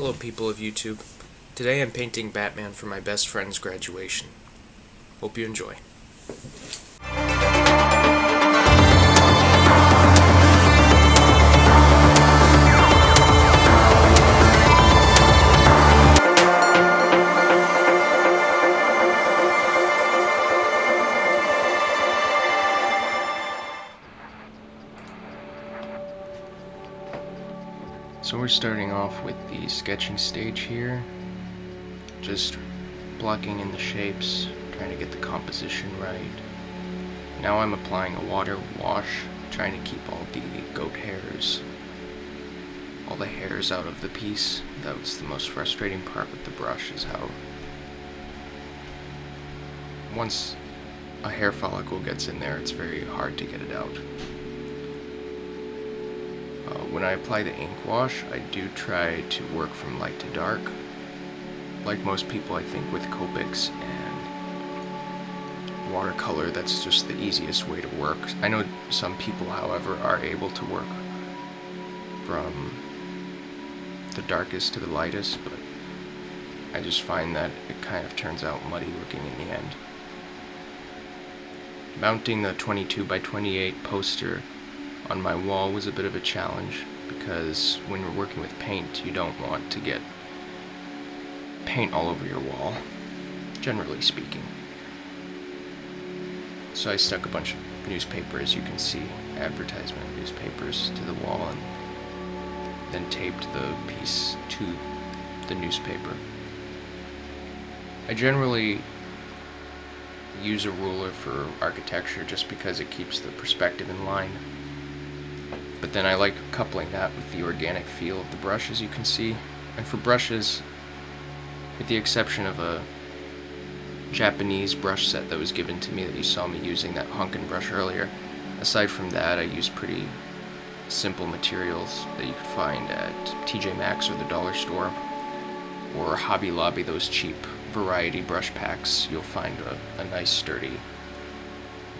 Hello people of YouTube. Today I'm painting Batman for my best friend's graduation. Hope you enjoy. So we're starting off with the sketching stage here, just blocking in the shapes, trying to get the composition right. Now I'm applying a water wash, trying to keep all the goat hairs, all the hairs out of the piece. That was the most frustrating part with the brush, is how once a hair follicle gets in there, it's very hard to get it out. When I apply the ink wash, I do try to work from light to dark. Like most people, I think with Copics and watercolor, that's just the easiest way to work. I know some people, however, are able to work from the darkest to the lightest, but I just find that it kind of turns out muddy looking in the end. Mounting the 22 by 28 poster on my wall was a bit of a challenge, because when you're working with paint, you don't want to get paint all over your wall, generally speaking. So I stuck a bunch of newspaper, as you can see, advertisement newspapers to the wall, and then taped the piece to the newspaper. I generally use a ruler for architecture just because it keeps the perspective in line. But then I like coupling that with the organic feel of the brush, as you can see. And for brushes, with the exception of a Japanese brush set that was given to me that you saw me using, that Hunkin brush earlier, aside from that, I use pretty simple materials that you could find at TJ Maxx or the dollar store, or Hobby Lobby, those cheap variety brush packs. You'll find a nice sturdy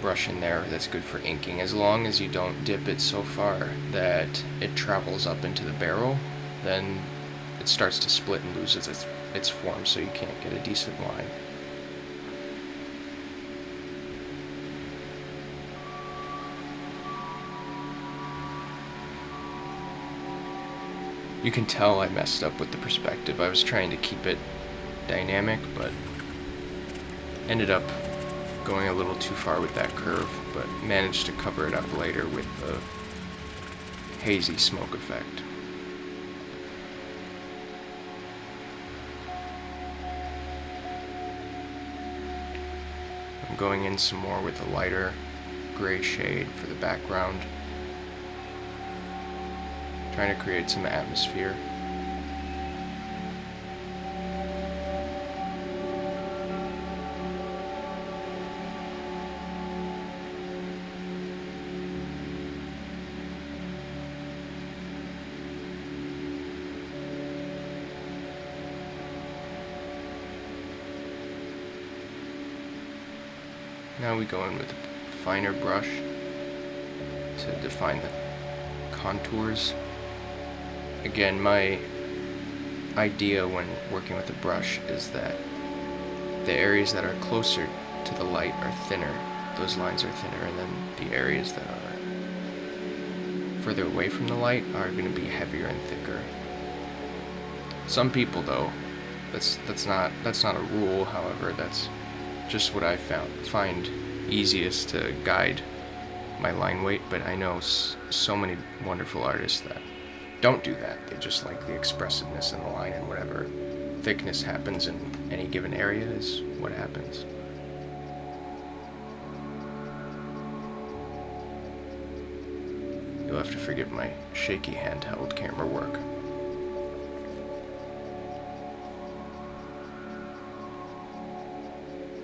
brush in there that's good for inking, as long as you don't dip it so far that it travels up into the barrel. Then it starts to split and loses its form, so you can't get a decent line. You can tell I messed up with the perspective. I was trying to keep it dynamic, but ended up going a little too far with that curve, but managed to cover it up later with the hazy smoke effect. I'm going in some more with a lighter gray shade for the background, trying to create some atmosphere. Now we go in with a finer brush to define the contours. Again, my idea when working with a brush is that the areas that are closer to the light are thinner. Those lines are thinner, and then the areas that are further away from the light are going to be heavier and thicker. Some people, though, that's not a rule. However, that's just what I find easiest to guide my line weight. But I know so many wonderful artists that don't do that. They just like the expressiveness in the line, and whatever thickness happens in any given area is what happens. You'll have to forgive my shaky handheld camera work.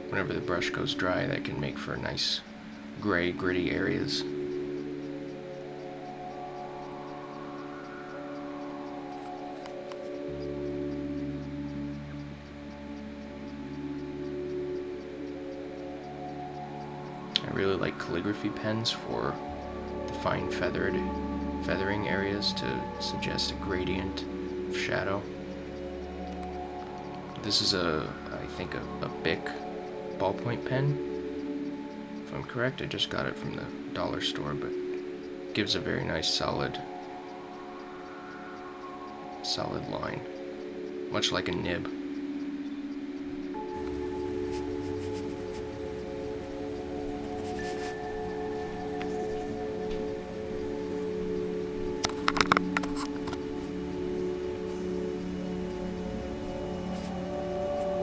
Whenever the brush goes dry, that can make for nice gray, gritty areas. I really like calligraphy pens for the fine feathering areas to suggest a gradient of shadow. This is I think a Bic ballpoint pen. If I'm correct, I just got it from the dollar store, but gives a very nice solid line, much like a nib.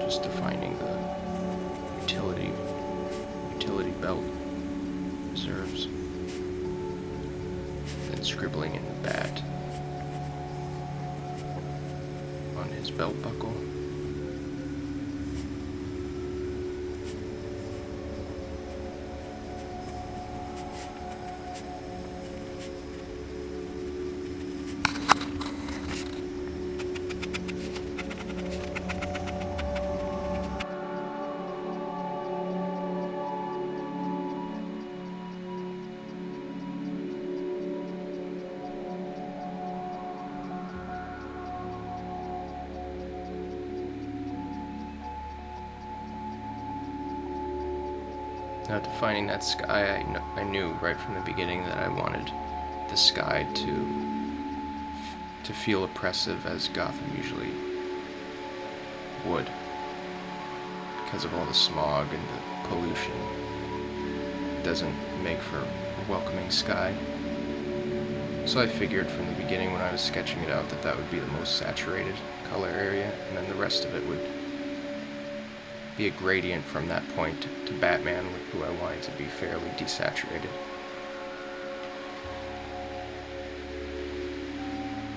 Just defining the utility belt reserves, then scribbling in the bat on his belt buckle. Now, defining that sky, I knew right from the beginning that I wanted the sky to feel oppressive, as Gotham usually would, because of all the smog and the pollution. It doesn't make for a welcoming sky. So I figured from the beginning when I was sketching it out that would be the most saturated color area, and then the rest of it would be a gradient from that point to Batman, who I wanted to be fairly desaturated.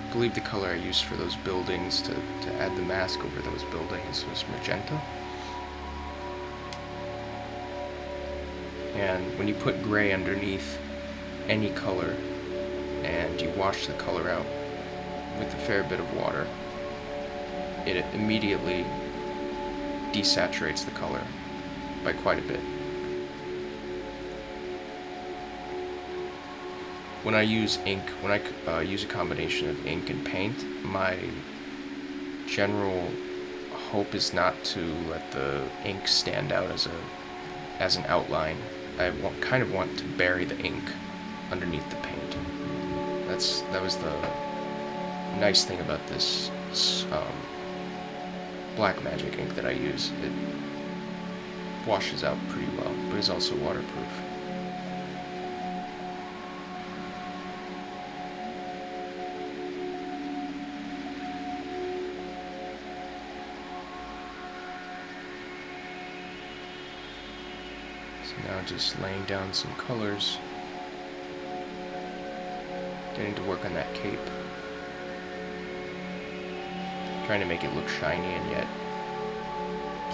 I believe the color I used for those buildings to add the mask over those buildings was magenta. And when you put gray underneath any color and you wash the color out with a fair bit of water, it immediately desaturates the color by quite a bit. When I use ink, when I use a combination of ink and paint, my general hope is not to let the ink stand out as an outline. I kind of want to bury the ink underneath the paint. That was the nice thing about this black magic ink that I use. It washes out pretty well, but is also waterproof. So now just laying down some colors, getting to work on that cape. Trying to make it look shiny and yet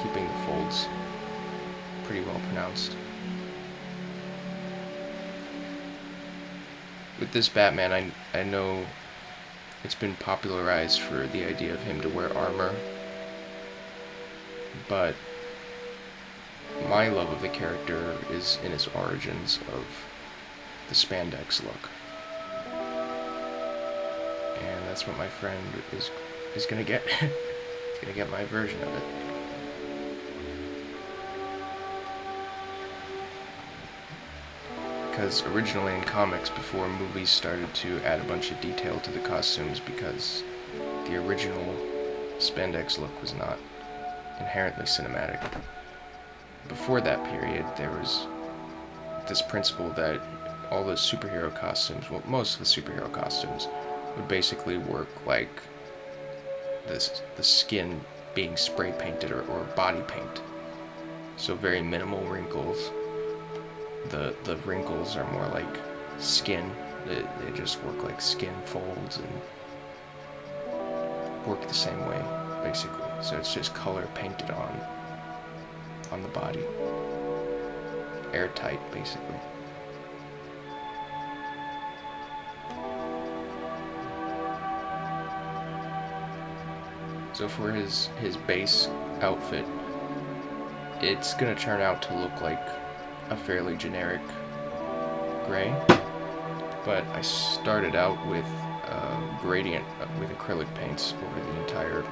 keeping the folds pretty well pronounced. With this Batman, I know it's been popularized for the idea of him to wear armor, but my love of the character is in his origins of the spandex look. And that's what my friend is gonna get. He's gonna get my version of it. Because originally in comics, before movies started to add a bunch of detail to the costumes, because the original spandex look was not inherently cinematic. Before that period, there was this principle that all the superhero costumes, well, most of the superhero costumes, would basically work like the skin being spray painted or body paint. So very minimal wrinkles. The wrinkles are more like skin. They just work like skin folds and work the same way, basically. So it's just color painted on the body. Airtight, basically. So for his base outfit, it's gonna turn out to look like a fairly generic gray, but I started out with gradient with acrylic paints over the entire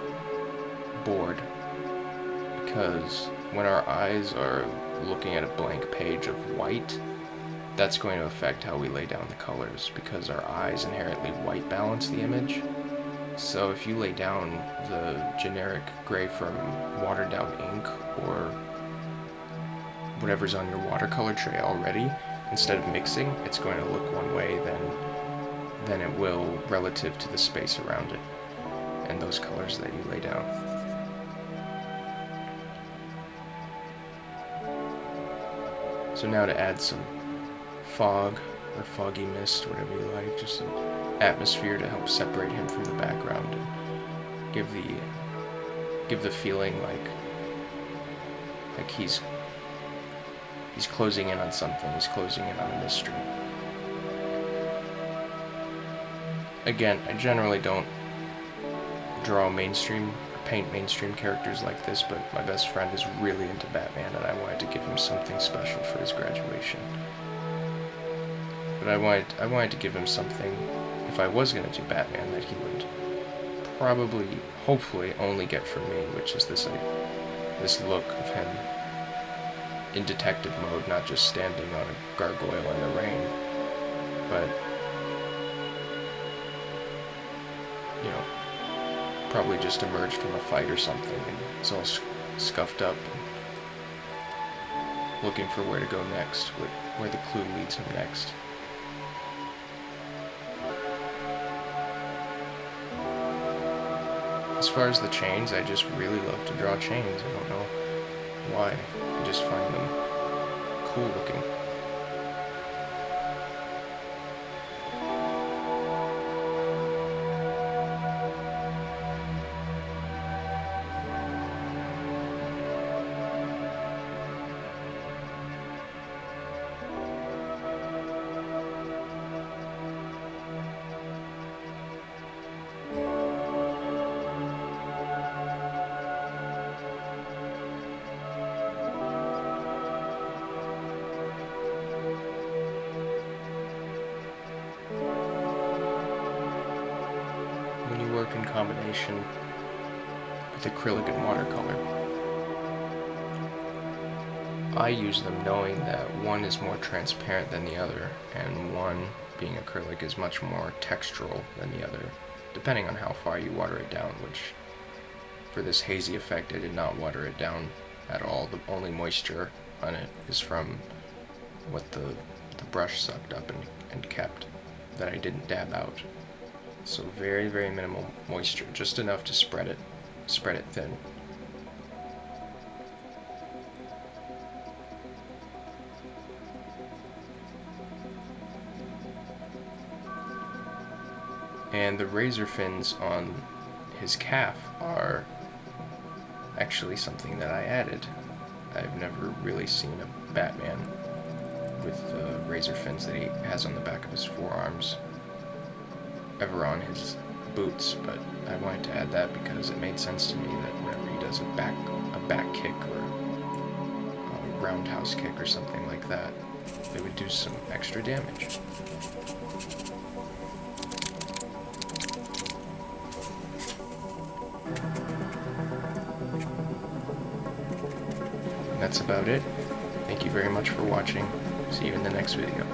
board because when our eyes are looking at a blank page of white, that's going to affect how we lay down the colors, because our eyes inherently white balance the image. So if you lay down the generic gray from watered down ink or whatever's on your watercolor tray already, instead of mixing, it's going to look one way than it will relative to the space around it and those colors that you lay down. So now to add some fog or foggy mist, whatever you like, just an atmosphere to help separate him from the background and give the feeling like he's closing in on something, he's closing in on a mystery. Again, I generally don't paint mainstream characters like this, but my best friend is really into Batman, and I wanted to give him something special for his graduation. But I wanted to give him something, if I was going to do Batman, that he would probably, hopefully, only get from me, which is this look of him in detective mode, not just standing on a gargoyle in the rain, but, you know, probably just emerged from a fight or something, and is all scuffed up, and looking for where to go next, where the clue leads him next. As far as the chains, I just really love to draw chains. I don't know why. I just find them cool looking. When you work in combination with acrylic and watercolor, I use them knowing that one is more transparent than the other, and one, being acrylic, is much more textural than the other, depending on how far you water it down, which, for this hazy effect, I did not water it down at all. The only moisture on it is from what the brush sucked up and kept, that I didn't dab out. So very, very minimal moisture, just enough to spread it thin. And the razor fins on his calf are actually something that I added. I've never really seen a Batman with razor fins that he has on the back of his forearms ever on his boots, but I wanted to add that because it made sense to me that whenever he does a back kick or a roundhouse kick or something like that, it would do some extra damage. And that's about it. Thank you very much for watching. See you in the next video.